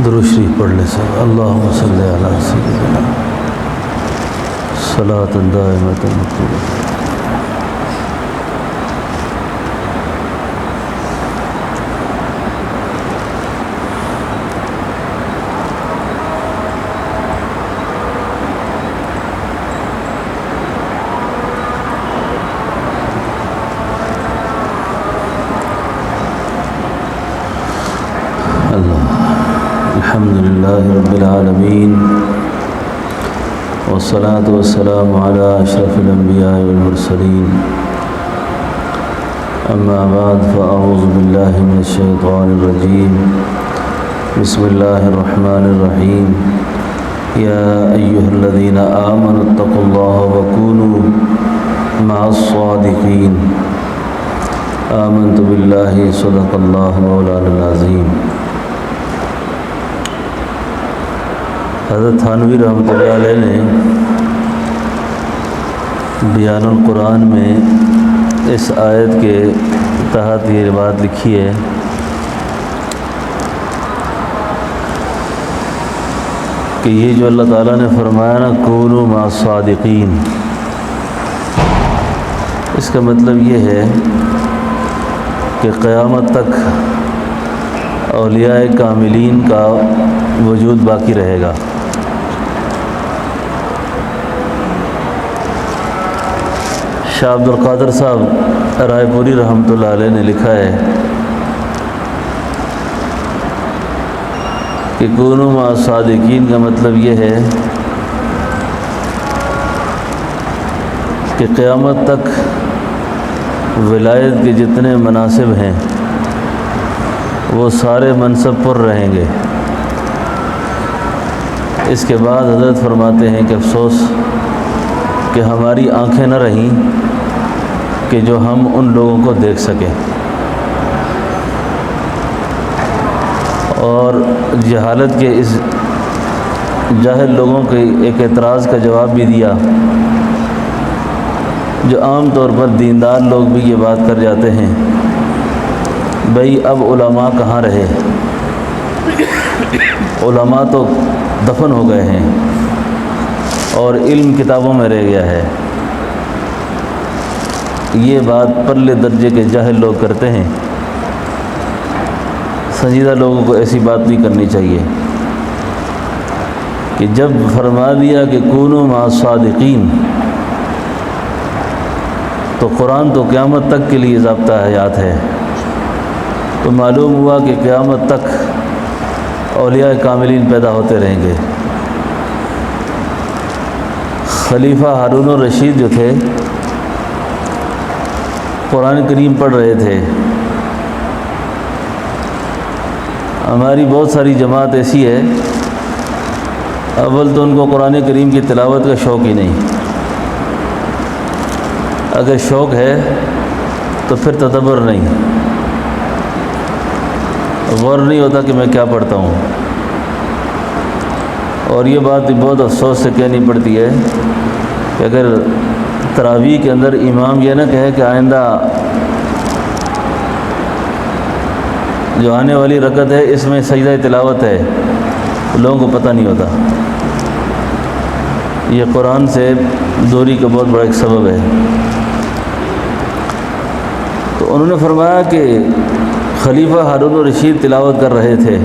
درود شریف پڑھ لے سب اللہم صلی علی سیدنا صلاۃ دائمۃ مقبولۃ۔ الحمد لله رب العالمين والصلاة والسلام على أشرف الأنبياء والمرسلين أما بعد فأعوذ بالله من الشيطان الرجيم بسم الله الرحمن الرحيم يا أيها الذين آمنوا اتقوا الله وكونوا مع الصادقين آمنت بالله صدق الله مولانا العظيم۔ حضرت تھانوی رحمۃ اللہ علیہ نے بیان القرآن میں اس آیت کے تحت یہ بات لکھی ہے کہ یہ جو اللہ تعالیٰ نے فرمایا نا کونوا مع الصادقین، اس کا مطلب یہ ہے کہ قیامت تک اولیاء کاملین کا وجود باقی رہے گا۔ شاہ عبد القادر صاحب رائے پوری رحمۃ اللہ علیہ نے لکھا ہے کہ کونوا مع الصادقین کا مطلب یہ ہے کہ قیامت تک ولایت کے جتنے مناصب ہیں وہ سارے منصب پر رہیں گے۔ اس کے بعد حضرت فرماتے ہیں کہ افسوس کہ ہماری آنکھیں نہ رہیں کہ جو ہم ان لوگوں کو دیکھ سکیں، اور جہالت کے اس جاہل لوگوں کے ایک اعتراض کا جواب بھی دیا جو عام طور پر دیندار لوگ بھی یہ بات کر جاتے ہیں، بھئی اب علماء کہاں رہے، علماء تو دفن ہو گئے ہیں اور علم کتابوں میں رہ گیا ہے۔ یہ بات پرلے درجے کے جاہل لوگ کرتے ہیں، سنجیدہ لوگوں کو ایسی بات نہیں کرنی چاہیے کہ جب فرما دیا کہ کونوا مع الصادقین تو قرآن تو قیامت تک کے لیے ضابطہ حیات ہے، تو معلوم ہوا کہ قیامت تک اولیاء کاملین پیدا ہوتے رہیں گے۔ خلیفہ ہارون الرشید جو تھے قرآن کریم پڑھ رہے تھے، ہماری بہت ساری جماعت ایسی ہے اول تو ان کو قرآن کریم کی تلاوت کا شوق ہی نہیں، اگر شوق ہے تو پھر تدبر نہیں، غور نہیں ہوتا کہ میں کیا پڑھتا ہوں۔ اور یہ بات بہت افسوس سے کہنی پڑتی ہے کہ اگر تراویح کے اندر امام یہ نہ کہے کہ آئندہ جو آنے والی رکعت ہے اس میں سجدہ تلاوت ہے، لوگوں کو پتہ نہیں ہوتا۔ یہ قرآن سے دوری کا بہت بڑا ایک سبب ہے۔ تو انہوں نے فرمایا کہ خلیفہ ہارون الرشید تلاوت کر رہے تھے،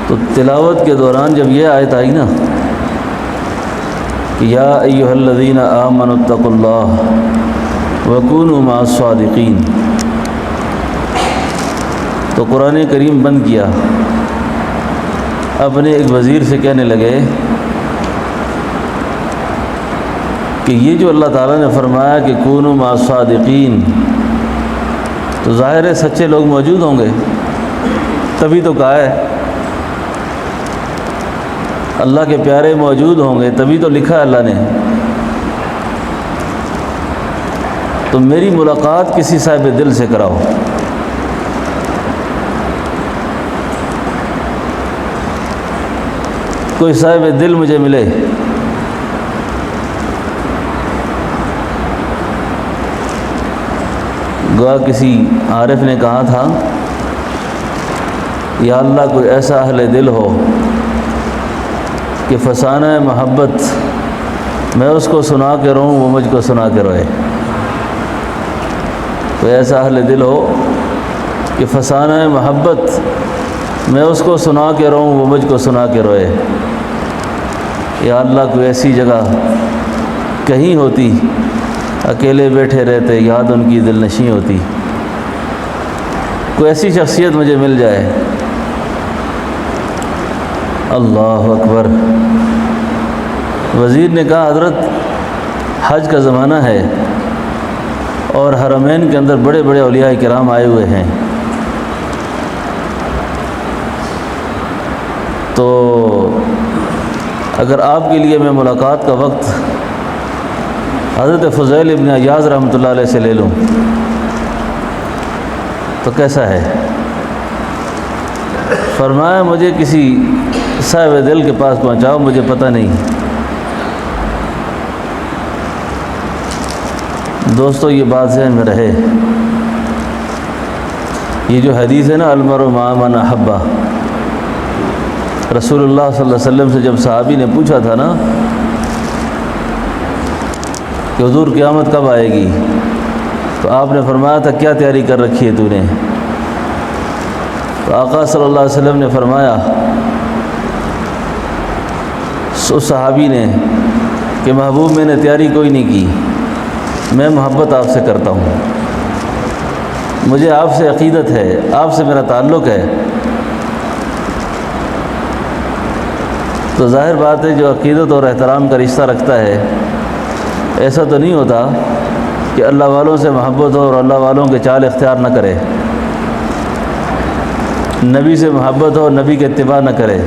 تو تلاوت کے دوران جب یہ آیت آئی نا کہ یا ایھا الذین آمنوا اتقوا اللہ وکونوا مع الصادقین، تو قرآن کریم بند کیا، اپنے ایک وزیر سے کہنے لگے کہ یہ جو اللہ تعالیٰ نے فرمایا کہ کونوا مع الصادقین، تو ظاہر ہے سچے لوگ موجود ہوں گے، تبھی تو کہا ہے اللہ کے پیارے موجود ہوں گے، تبھی تو لکھا ہے اللہ نے، تو میری ملاقات کسی صاحب دل سے کراؤ۔ کوئی صاحب دل مجھے ملے، گویا کسی عارف نے کہا تھا یا اللہ کوئی ایسا اہل دل ہو کہ فسانہ محبت میں اس کو سنا کے رہوں، وہ مجھ کو سنا کے روئے۔ کوئی ایسا اہل دل ہو کہ فسانہ محبت میں اس کو سنا کے رہوں، وہ مجھ کو سنا کے روئے۔ یا اللہ کوئی ایسی جگہ کہیں ہوتی، اکیلے بیٹھے رہتے، یاد ان کی دل نشیں ہوتی، کوئی ایسی شخصیت مجھے مل جائے۔ اللہ اکبر۔ وزیر نے کہا حضرت حج کا زمانہ ہے اور حرمین کے اندر بڑے بڑے اولیاء کرام آئے ہوئے ہیں، تو اگر آپ کے لیے میں ملاقات کا وقت حضرت فضیل ابن عیاض رحمۃ اللہ علیہ سے لے لوں تو کیسا ہے؟ فرمایا مجھے کسی صاحب دل کے پاس پہنچاؤ، مجھے پتہ نہیں۔ دوستو یہ بات ذہن میں رہے، یہ جو حدیث ہے نا المرء مع من احب، رسول اللہ صلی اللہ علیہ وسلم سے جب صحابی نے پوچھا تھا نا کہ حضور قیامت کب آئے گی، تو آپ نے فرمایا تھا کیا تیاری کر رکھی ہے تو نے؟ تو آقا صلی اللہ علیہ وسلم نے فرمایا اس صحابی نے کہ محبوب میں نے تیاری کوئی نہیں کی، میں محبت آپ سے کرتا ہوں، مجھے آپ سے عقیدت ہے، آپ سے میرا تعلق ہے۔ تو ظاہر بات ہے جو عقیدت اور احترام کا رشتہ رکھتا ہے، ایسا تو نہیں ہوتا کہ اللہ والوں سے محبت ہو اور اللہ والوں کے چال اختیار نہ کرے، نبی سے محبت ہو نبی کے اتباع نہ کرے۔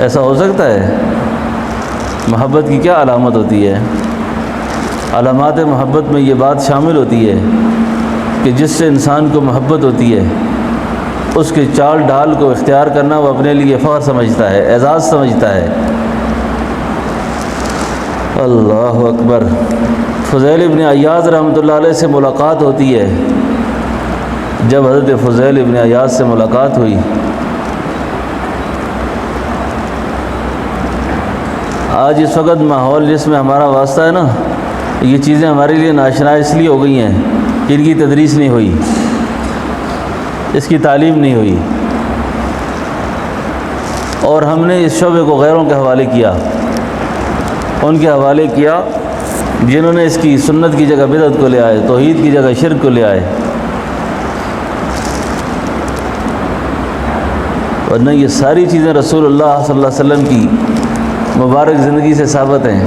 ایسا ہو سکتا ہے؟ محبت کی کیا علامت ہوتی ہے؟ علامات محبت میں یہ بات شامل ہوتی ہے کہ جس سے انسان کو محبت ہوتی ہے اس کے چال ڈال کو اختیار کرنا وہ اپنے لیے فخر سمجھتا ہے، اعزاز سمجھتا ہے۔ اللہ اکبر۔ فضیل ابن عیاض رحمۃ اللہ علیہ سے ملاقات ہوتی ہے۔ جب حضرت فضیل ابن عیاض سے ملاقات ہوئی، آج اس وقت ماحول جس میں ہمارا واسطہ ہے نا، یہ چیزیں ہمارے لیے ناشنا اس لیے ہو گئی ہیں کہ ان کی تدریس نہیں ہوئی، اس کی تعلیم نہیں ہوئی، اور ہم نے اس شعبے کو غیروں کے حوالے کیا، ان کے حوالے کیا جنہوں نے اس کی سنت کی جگہ بدعت کو لے آئے، توحید کی جگہ شرک کو لے آئے۔ ورنہ یہ ساری چیزیں رسول اللہ صلی اللہ علیہ وسلم کی مبارک زندگی سے ثابت ہیں۔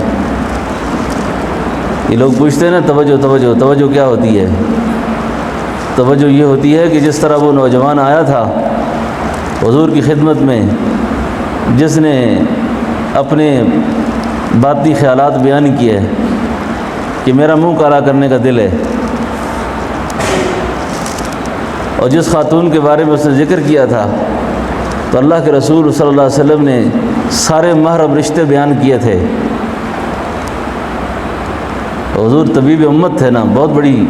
یہ لوگ پوچھتے ہیں نا توجہ توجہ توجہ کیا ہوتی ہے؟ توجہ یہ ہوتی ہے کہ جس طرح وہ نوجوان آیا تھا حضور کی خدمت میں، جس نے اپنے باطنی خیالات بیان کیے کہ میرا منہ کالا کرنے کا دل ہے، اور جس خاتون کے بارے میں اس نے ذکر کیا تھا تو اللہ کے رسول صلی اللہ علیہ وسلم نے سارے محرم رشتے بیان کیے تھے۔ حضور طبیب امت تھے نا، بہت بڑی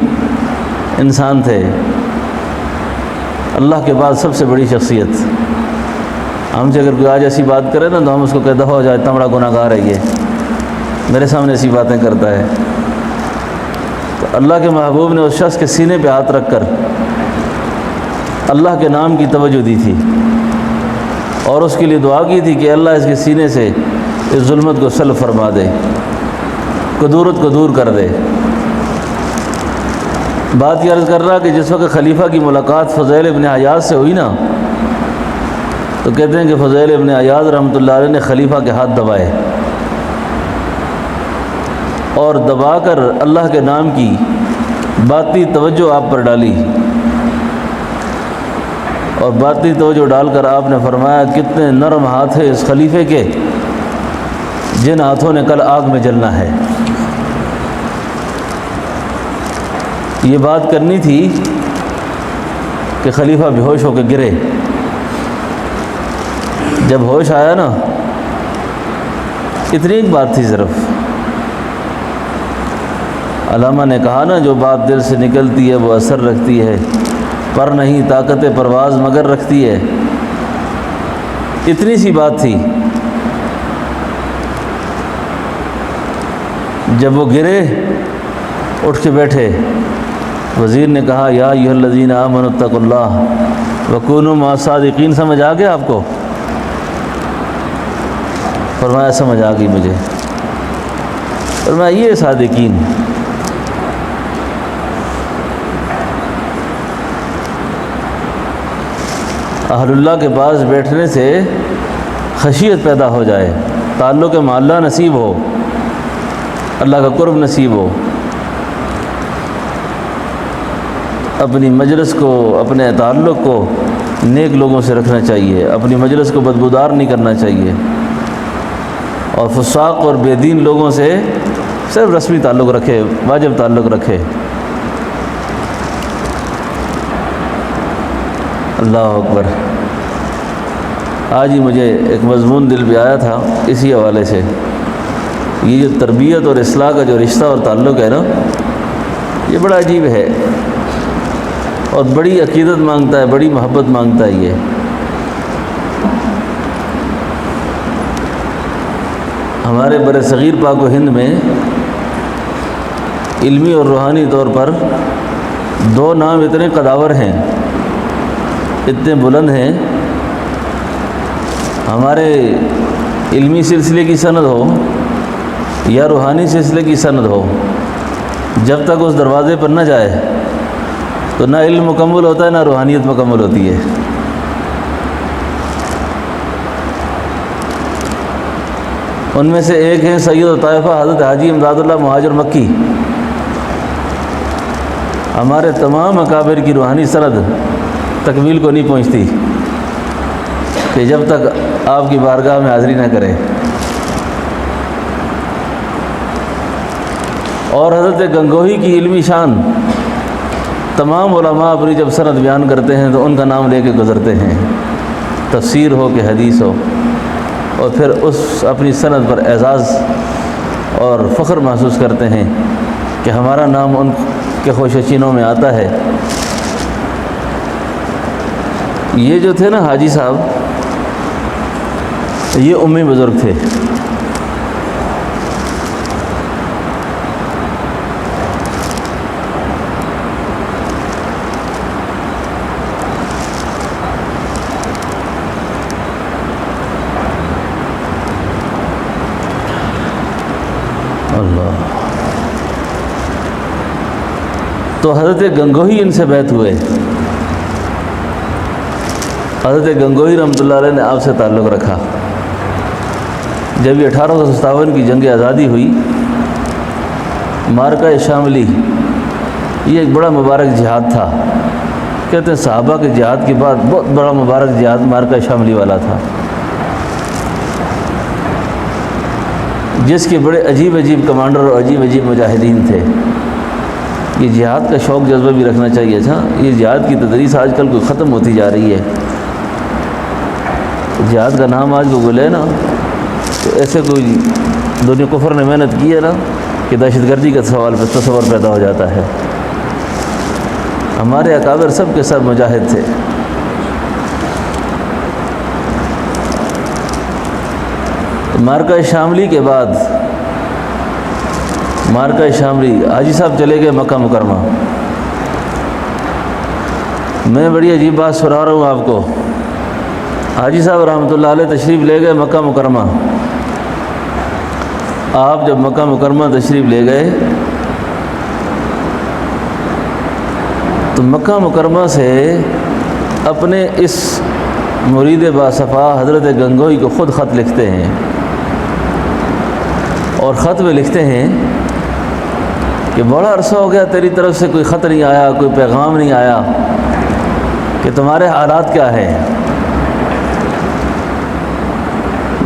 انسان تھے، اللہ کے بعد سب سے بڑی شخصیت۔ ہم سے اگر کوئی آج ایسی بات کرے نا تو ہم اس کو کہتا ہو جائے اتنا بڑا گناہ گار ہے، یہ میرے سامنے ایسی باتیں کرتا ہے۔ تو اللہ کے محبوب نے اس شخص کے سینے پہ ہاتھ رکھ کر اللہ کے نام کی توجہ دی تھی اور اس کے لیے دعا کی تھی کہ اللہ اس کے سینے سے اس ظلمت کو سلب فرما دے، کدورت کو دور کر دے۔ بات یہ عرض کر رہا کہ جس وقت خلیفہ کی ملاقات فضیل ابن عیاض سے ہوئی نا، تو کہتے ہیں کہ فضیل ابن عیاض رحمۃ اللہ علیہ نے خلیفہ کے ہاتھ دبائے اور دبا کر اللہ کے نام کی باطنی توجہ آپ پر ڈالی، اور باطنی توجہ ڈال کر آپ نے فرمایا کتنے نرم ہاتھ ہیں اس خلیفے کے، جن ہاتھوں نے کل آگ میں جلنا ہے۔ یہ بات کرنی تھی کہ خلیفہ بے ہوش ہو کے گرے۔ جب ہوش آیا نا، اتنی ایک بات تھی صرف، علامہ نے کہا نا جو بات دل سے نکلتی ہے وہ اثر رکھتی ہے، پر نہیں طاقت پرواز مگر رکھتی ہے۔ اتنی سی بات تھی، جب وہ گرے اٹھ کے بیٹھے، وزیر نے کہا یا ایھا الذین آمنوا اتقوا اللہ وکونوا مع الصادقین۔ سمجھ آ گیا آپ کو؟ فرمایا سمجھ آ گئی مجھے۔ فرمایا یہ صادقین، اہل اللہ کے پاس بیٹھنے سے خشیت پیدا ہو جائے، تعلق مع اللہ نصیب ہو، اللہ کا قرب نصیب ہو، اپنی مجلس کو، اپنے تعلق کو نیک لوگوں سے رکھنا چاہیے، اپنی مجلس کو بدبودار نہیں کرنا چاہیے، اور فساق اور بے دین لوگوں سے صرف رسمی تعلق رکھے، واجب تعلق رکھے۔ اللہ اکبر۔ آج ہی مجھے ایک مضمون دل پہ آیا تھا اسی حوالے سے، یہ جو تربیت اور اصلاح کا جو رشتہ اور تعلق ہے نا، یہ بڑا عجیب ہے اور بڑی عقیدت مانگتا ہے، بڑی محبت مانگتا ہے۔ یہ ہمارے بر صغیر پاک و ہند میں علمی اور روحانی طور پر دو نام اتنے قداور ہیں، اتنے بلند ہیں، ہمارے علمی سلسلے کی سند ہو یا روحانی سلسلے کی سند ہو، جب تک اس دروازے پر نہ جائے تو نہ علم مکمل ہوتا ہے، نہ روحانیت مکمل ہوتی ہے۔ ان میں سے ایک ہیں سید الطائفہ حضرت حاجی امداد اللہ مہاجر مکی۔ ہمارے تمام اکابر کی روحانی سند تکمیل کو نہیں پہنچتی کہ جب تک آپ کی بارگاہ میں حاضری نہ کرے۔ اور حضرت گنگوہی کی علمی شان تمام علماء اپنی جب سند بیان کرتے ہیں تو ان کا نام لے کے گزرتے ہیں، تفسیر ہو کہ حدیث ہو، اور پھر اس اپنی سند پر اعزاز اور فخر محسوس کرتے ہیں کہ ہمارا نام ان کے خوشچینوں میں آتا ہے۔ یہ جو تھے نا حاجی صاحب، یہ امی بزرگ تھے۔ اللہ، تو حضرت گنگوہی ان سے بیعت ہوئے۔ حضرت گنگوہی رحمۃ اللہ علیہ نے آپ سے تعلق رکھا۔ جب یہ 1857 کی جنگ آزادی ہوئی، معرکہ شاملی، یہ ایک بڑا مبارک جہاد تھا، کہتے ہیں صحابہ کے جہاد کے بعد بہت بڑا مبارک جہاد معرکہ شاملی والا تھا، جس کے بڑے عجیب عجیب کمانڈر اور عجیب عجیب مجاہدین تھے۔ یہ جہاد کا شوق جذبہ بھی رکھنا چاہیے تھا۔ یہ جہاد کی تدریس آج کل کوئی ختم ہوتی جا رہی ہے۔ جہاد کا نام آج کو بولے نا تو ایسے کوئی دنیا کفر نے محنت کی ہے نا کہ دہشت گردی کا سوال پہ تصور پیدا ہو جاتا ہے۔ ہمارے اکابر سب کے سب مجاہد تھے۔ معرکہ شاملی کے بعد، معرکہ شاملی، حاجی صاحب چلے گئے مکہ مکرمہ۔ میں بڑی عجیب بات سنا رہا ہوں آپ کو۔ حاجی صاحب رحمۃ اللہ علیہ تشریف لے گئے مکہ مکرمہ۔ آپ جب مکہ مکرمہ تشریف لے گئے تو مکہ مکرمہ سے اپنے اس مرید باصفا حضرت گنگوہی کو خود خط لکھتے ہیں، اور خط میں لکھتے ہیں کہ بڑا عرصہ ہو گیا تیری طرف سے کوئی خط نہیں آیا، کوئی پیغام نہیں آیا کہ تمہارے حالات کیا ہیں۔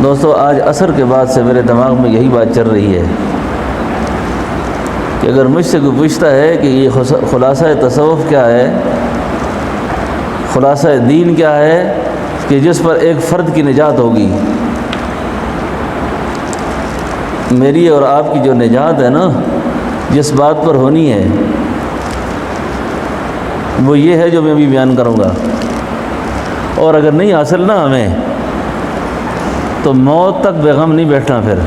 دوستو، آج عصر کے بعد سے میرے دماغ میں یہی بات چل رہی ہے کہ اگر مجھ سے کوئی پوچھتا ہے کہ یہ خلاصہ تصوف کیا ہے، خلاصہ دین کیا ہے، کہ جس پر ایک فرد کی نجات ہوگی، میری اور آپ کی جو نجات ہے نا، جس بات پر ہونی ہے وہ یہ ہے جو میں ابھی بیان کروں گا، اور اگر نہیں حاصل نہ ہمیں تو موت تک بے غم نہیں بیٹھنا، پھر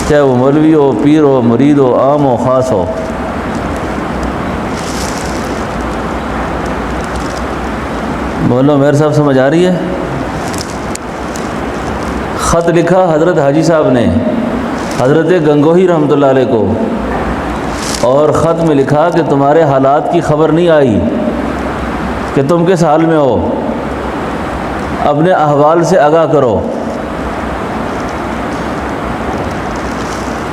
چاہے وہ مولوی ہو، پیر ہو، مرید ہو، عام ہو، خاص ہو۔ بولو میرے صاحب سمجھ آ رہی ہے؟ خط لکھا حضرت حاجی صاحب نے حضرت گنگوہی رحمۃ اللہ علیہ کو، اور خط میں لکھا کہ تمہارے حالات کی خبر نہیں آئی کہ تم کس حال میں ہو، اپنے احوال سے آگاہ کرو۔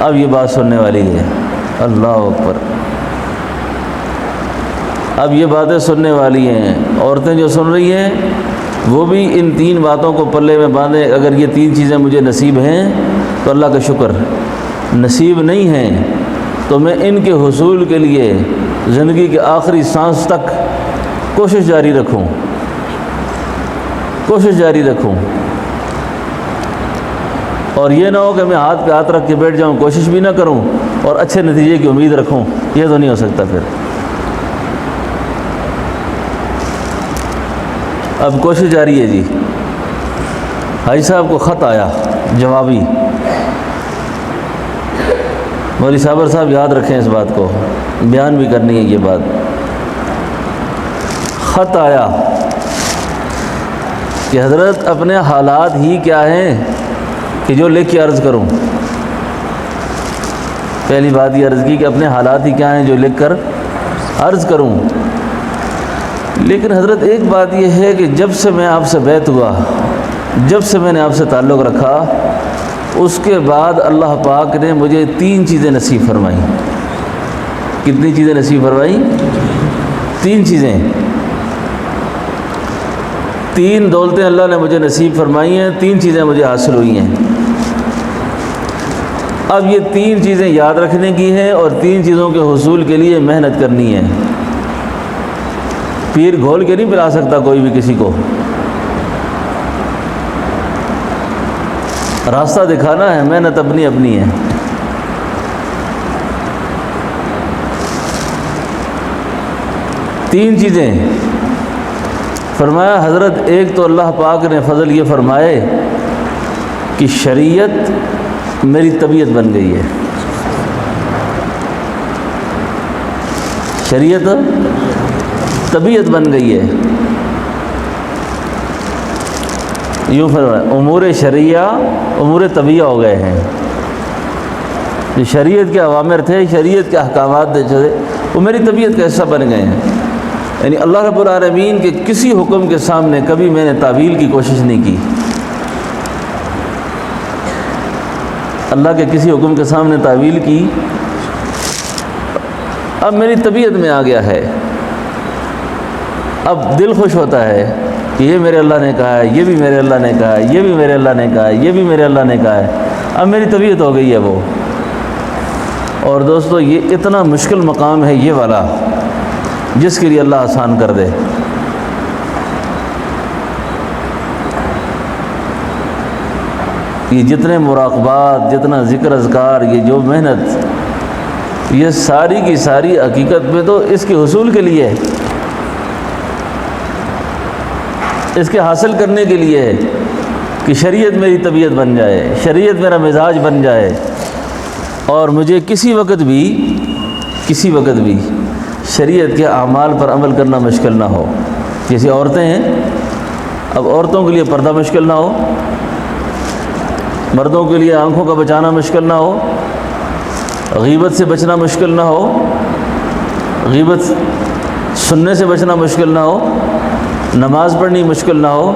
اب یہ بات سننے والی ہے، اللہ اکبر، اب یہ باتیں سننے والی ہیں۔ عورتیں جو سن رہی ہیں وہ بھی ان تین باتوں کو پلے میں باندھیں۔ اگر یہ تین چیزیں مجھے نصیب ہیں تو اللہ کا شکر، نصیب نہیں ہیں تو میں ان کے حصول کے لیے زندگی کے آخری سانس تک کوشش جاری رکھوں، کوشش جاری رکھوں، اور یہ نہ ہو کہ میں ہاتھ پہ ہاتھ رکھ کے بیٹھ جاؤں، کوشش بھی نہ کروں اور اچھے نتیجے کی امید رکھوں، یہ تو نہیں ہو سکتا۔ پھر اب کوشش جاری ہے جی۔ حاجی صاحب کو خط آیا جوابی، مولوی صابر صاحب یاد رکھیں اس بات کو، بیان بھی کرنی ہے یہ بات۔ خط آیا کہ حضرت اپنے حالات ہی کیا ہیں کہ جو لکھ کے عرض کروں۔ پہلی بات یہ عرض کی کہ اپنے حالات ہی کیا ہیں جو لکھ کر عرض کروں۔ لیکن حضرت ایک بات یہ ہے کہ جب سے میں آپ سے بیعت ہوا، جب سے میں نے آپ سے تعلق رکھا، اس کے بعد اللہ پاک نے مجھے تین چیزیں نصیب فرمائیں۔ کتنی چیزیں نصیب فرمائیں؟ تین چیزیں، تین دولتیں اللہ نے مجھے نصیب فرمائی ہیں، تین چیزیں مجھے حاصل ہوئی ہیں۔ اب یہ تین چیزیں یاد رکھنے کی ہیں اور تین چیزوں کے حصول کے لیے محنت کرنی ہے۔ پیر گھول کے نہیں پلا سکتا کوئی بھی کسی کو، راستہ دکھانا ہے، محنت اپنی اپنی ہے۔ تین چیزیں فرمایا حضرت، ایک تو اللہ پاک نے فضل یہ فرمائے کہ شریعت میری طبیعت بن گئی ہے، شریعت طبیعت بن گئی ہے۔ یوں فرمایا امور شرعیہ امور طبیعہ ہو گئے ہیں۔ جو شریعت کے اوامر تھے، شریعت کے احکامات تھے، وہ میری طبیعت کا حصہ بن گئے ہیں۔ یعنی اللہ رب العالمین کے کسی حکم کے سامنے کبھی میں نے تعویل کی کوشش نہیں کی، اللہ کے کسی حکم کے سامنے تعویل کی، اب میری طبیعت میں آ گیا ہے۔ اب دل خوش ہوتا ہے کہ یہ میرے اللہ نے کہا ہے، یہ بھی میرے اللہ نے کہا ہے، یہ بھی میرے اللہ نے کہا ہے، یہ بھی میرے اللہ نے کہا ہے، اب میری طبیعت ہو گئی ہے وہ۔ اور دوستو یہ اتنا مشکل مقام ہے یہ والا، جس کے لیے اللہ آسان کر دے۔ یہ جتنے مراقبات، جتنا ذکر اذکار، یہ جو محنت، یہ ساری کی ساری حقیقت میں تو اس کے حصول کے لیے ہے، اس کے حاصل کرنے کے لیے ہے کہ شریعت میری طبیعت بن جائے، شریعت میرا مزاج بن جائے، اور مجھے کسی وقت بھی شریعت کے اعمال پر عمل کرنا مشکل نہ ہو۔ جیسے عورتیں ہیں، اب عورتوں کے لیے پردہ مشکل نہ ہو، مردوں کے لیے آنکھوں کا بچانا مشکل نہ ہو، غیبت سے بچنا مشکل نہ ہو، غیبت سننے سے بچنا مشکل نہ ہو، نماز پڑھنی مشکل نہ ہو،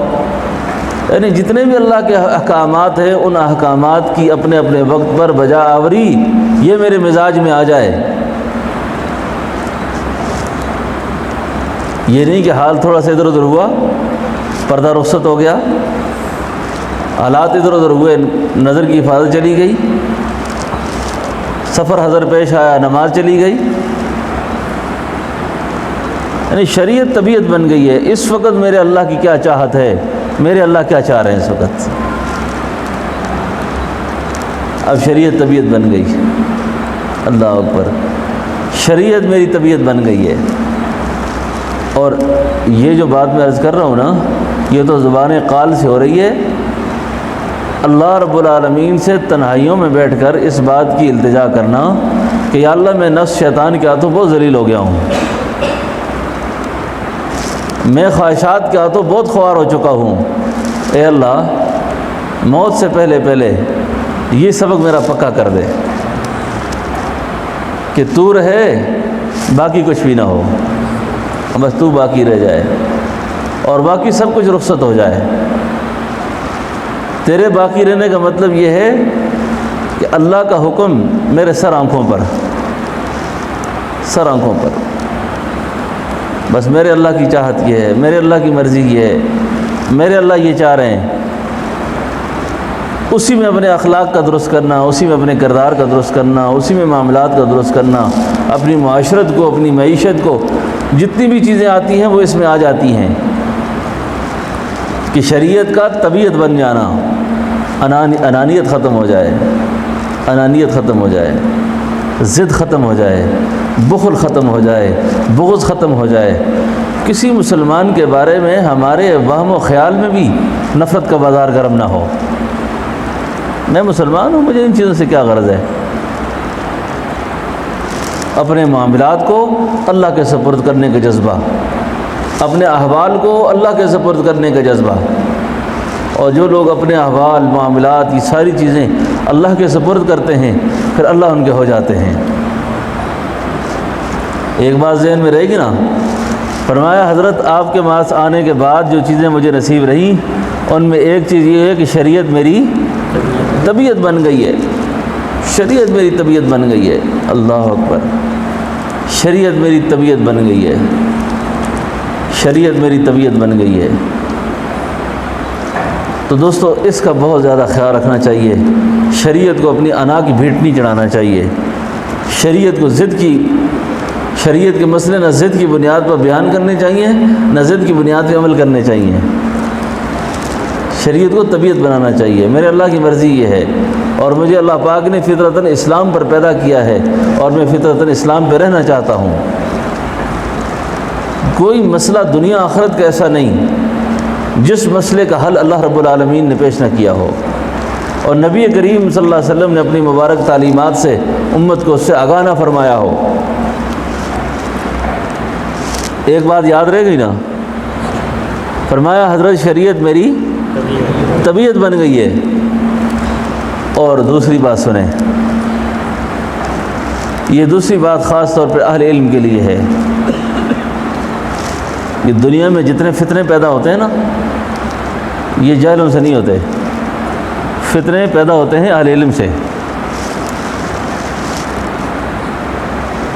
یعنی جتنے بھی اللہ کے احکامات ہیں ان احکامات کی اپنے اپنے وقت پر بجا آوری یہ میرے مزاج میں آ جائے۔ یہ نہیں کہ حال تھوڑا سا ادھر ادھر ہوا، پردہ رخصت ہو گیا، حالات ادھر ادھر ہوئے، نظر کی حفاظت چلی گئی، سفر حضر پیش آیا، نماز چلی گئی، یعنی شریعت طبیعت بن گئی ہے۔ اس وقت میرے اللہ کی کیا چاہت ہے، میرے اللہ کیا چاہ رہے ہیں اس وقت، اب شریعت طبیعت بن گئی۔ اللہ اکبر، شریعت میری طبیعت بن گئی ہے۔ اور یہ جو بات میں عرض کر رہا ہوں نا، یہ تو زبان قال سے ہو رہی ہے۔ اللہ رب العالمین سے تنہائیوں میں بیٹھ کر اس بات کی التجا کرنا کہ یا اللہ میں نفس شیطان کے ہاتھوں بہت ذلیل ہو گیا ہوں، میں خواہشات کے ہاتھوں بہت خوار ہو چکا ہوں، اے اللہ موت سے پہلے پہلے یہ سبق میرا پکا کر دے کہ تو رہے باقی کچھ بھی نہ ہو، بس تو باقی رہ جائے اور باقی سب کچھ رخصت ہو جائے۔ تیرے باقی رہنے کا مطلب یہ ہے کہ اللہ کا حکم میرے سر آنکھوں پر، سر آنکھوں پر، بس میرے اللہ کی چاہت یہ ہے، میرے اللہ کی مرضی یہ ہے، میرے اللہ یہ چاہ رہے ہیں، اسی میں اپنے اخلاق کا درست کرنا، اسی میں اپنے کردار کا درست کرنا، اسی میں معاملات کا درست کرنا، اپنی معاشرت کو، اپنی معیشت کو، جتنی بھی چیزیں آتی ہیں وہ اس میں آ جاتی ہیں کہ شریعت کا طبیعت بن جانا، انانیت ختم ہو جائے، انانیت ختم ہو جائے، ضد ختم ہو جائے، بخل ختم ہو جائے، بغض ختم ہو جائے، کسی مسلمان کے بارے میں ہمارے وہم و خیال میں بھی نفرت کا بازار گرم نہ ہو۔ میں مسلمان ہوں، مجھے ان چیزوں سے کیا غرض ہے؟ اپنے معاملات کو اللہ کے سپرد کرنے کا جذبہ، اپنے احوال کو اللہ کے سپرد کرنے کا جذبہ، اور جو لوگ اپنے احوال، معاملات، یہ ساری چیزیں اللہ کے سپرد کرتے ہیں پھر اللہ ان کے ہو جاتے ہیں۔ ایک بات ذہن میں رہے گی نا، فرمایا حضرت آپ کے پاس آنے کے بعد جو چیزیں مجھے نصیب رہیں ان میں ایک چیز یہ ہے کہ شریعت میری طبیعت بن گئی ہے، شریعت میری طبیعت بن گئی ہے۔ اللہ اکبر، شریعت میری طبیعت بن گئی ہے، شریعت میری طبیعت بن گئی ہے۔ تو دوستو اس کا بہت زیادہ خیال رکھنا چاہیے، شریعت کو اپنی انا کی بھیٹ نہیں چڑھانا چاہیے، شریعت کو شریعت کے مسئلے نہ ضد کی بنیاد پر بیان کرنے چاہیے، نہ ضد کی بنیاد پہ عمل کرنے چاہیے، شریعت کو طبیعت بنانا چاہیے۔ میرے اللہ کی مرضی یہ ہے اور مجھے اللہ پاک نے فطرتاً اسلام پر پیدا کیا ہے اور میں فطرتاً اسلام پہ رہنا چاہتا ہوں۔ کوئی مسئلہ دنیا آخرت کا ایسا نہیں جس مسئلے کا حل اللہ رب العالمین نے پیش نہ کیا ہو، اور نبی کریم صلی اللہ علیہ وسلم نے اپنی مبارک تعلیمات سے امت کو اس سے آگاہ نہ فرمایا ہو۔ ایک بات یاد رہ گئی نا، فرمایا حضرت شریعت میری طبیعت بن گئی ہے۔ اور دوسری بات سنیں، یہ دوسری بات خاص طور پر اہل علم کے لیے ہے۔ یہ دنیا میں جتنے فتنے پیدا ہوتے ہیں نا، یہ جاہلوں سے نہیں ہوتے، فتنے پیدا ہوتے ہیں اہل علم سے۔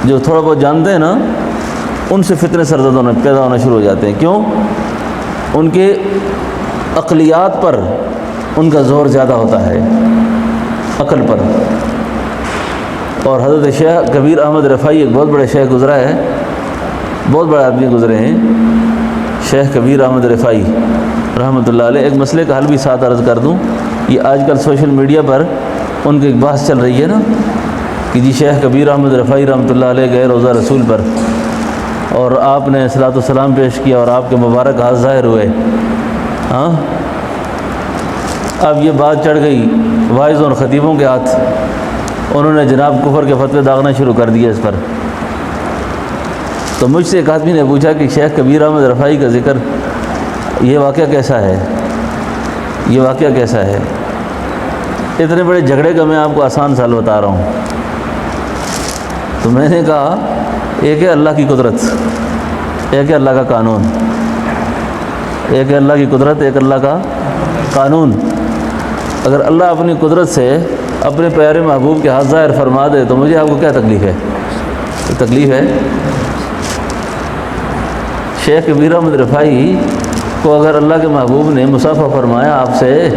جو تھوڑا بہت جانتے ہیں نا ان سے فتنے سرزد پیدا ہونا شروع ہو جاتے ہیں۔ کیوں؟ ان کے عقلیات پر ان کا زور زیادہ ہوتا ہے، عقل پر۔ اور حضرت شیخ کبیر احمد رفاعی ایک بہت بڑے شیخ گزرا ہے، بہت بڑے آدمی گزرے ہیں، شیخ کبیر احمد رفاعی رحمۃ اللہ علیہ۔ ایک مسئلے کا حل بھی ساتھ عرض کر دوں، یہ آج کل سوشل میڈیا پر ان کی ایک بحث چل رہی ہے نا کہ جی شیخ کبیر احمد رفاعی رحمۃ اللہ علیہ گئے روضہ رسول پر اور آپ نے صلاۃ والسلام پیش کیا اور آپ کے مبارک ہاتھ ظاہر ہوئے۔ ہاں، اب یہ بات چڑھ گئی واعظوں اور خطیبوں کے ہاتھ، انہوں نے جناب کفر کے فتوے داغنا شروع کر دیے اس پر۔ تو مجھ سے ایک آدمی نے پوچھا کہ شیخ کبیر احمد رفاعی کا ذکر، یہ واقعہ کیسا ہے، یہ واقعہ کیسا ہے؟ اتنے بڑے جھگڑے کا میں آپ کو آسان سال بتا رہا ہوں۔ تو میں نے کہا ایک ہے اللہ کی قدرت، ایک ہے اللہ کا قانون، ایک ہے اللہ کی قدرت، ایک اللہ کا قانون۔ اگر اللہ اپنی قدرت سے اپنے پیارے محبوب کے ہاتھ ظاہر فرما دے تو مجھے آپ کو کیا تکلیف ہے؟ تکلیف ہے؟ شیخ کبیر احمد رفاعی کو اگر اللہ کے محبوب نے مصافحہ فرمایا آپ سے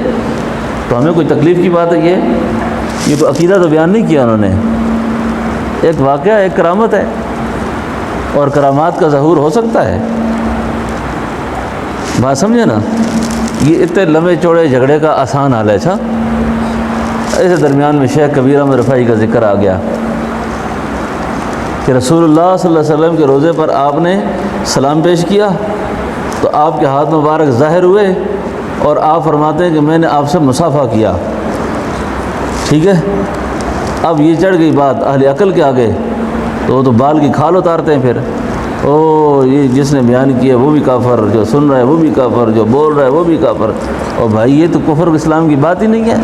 تو ہمیں کوئی تکلیف کی بات ہے؟ یہ کوئی عقیدہ تو بیان نہیں کیا انہوں نے، ایک واقعہ، ایک کرامت ہے، اور کرامات کا ظہور ہو سکتا ہے۔ بات سمجھے نا؟ یہ اتنے لمبے چوڑے جھگڑے کا آسان حال ہے۔ اچھا، ایسے درمیان میں شیخ کبیر احمد رفاعی کا ذکر آ گیا کہ رسول اللہ صلی اللہ علیہ وسلم کے روضے پر آپ نے سلام پیش کیا تو آپ کے ہاتھ مبارک ظاہر ہوئے اور آپ فرماتے ہیں کہ میں نے آپ سے مصافحہ کیا، ٹھیک ہے۔ اب یہ چڑھ گئی بات اہل عقل کے آگے، تو وہ تو بال کی کھال اتارتے ہیں پھر، او یہ جس نے بیان کیا وہ بھی کافر، جو سن رہا ہے وہ بھی کافر، جو بول رہا ہے وہ بھی کافر۔ اور بھائی یہ تو کفر و اسلام کی بات ہی نہیں ہے۔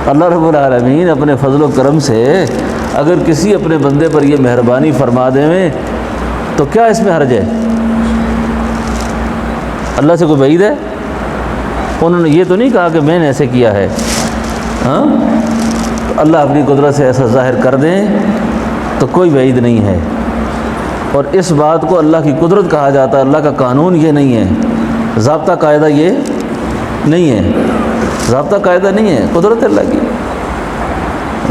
اللہ رب العالمین اپنے فضل و کرم سے اگر کسی اپنے بندے پر یہ مہربانی فرما دیں تو کیا اس میں حرج ہے؟ اللہ سے کوئی بعید ہے؟ انہوں نے یہ تو نہیں کہا کہ میں نے ایسے کیا ہے، ہاں؟ اللہ اپنی قدرت سے ایسا ظاہر کر دیں تو کوئی بعید نہیں ہے۔ اور اس بات کو اللہ کی قدرت کہا جاتا ہے، اللہ کا قانون یہ نہیں ہے، ضابطہ قاعدہ یہ نہیں ہے، ضابطہ قاعدہ نہیں ہے، قدرت اللہ کی،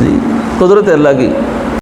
جی قدرت اللہ کی۔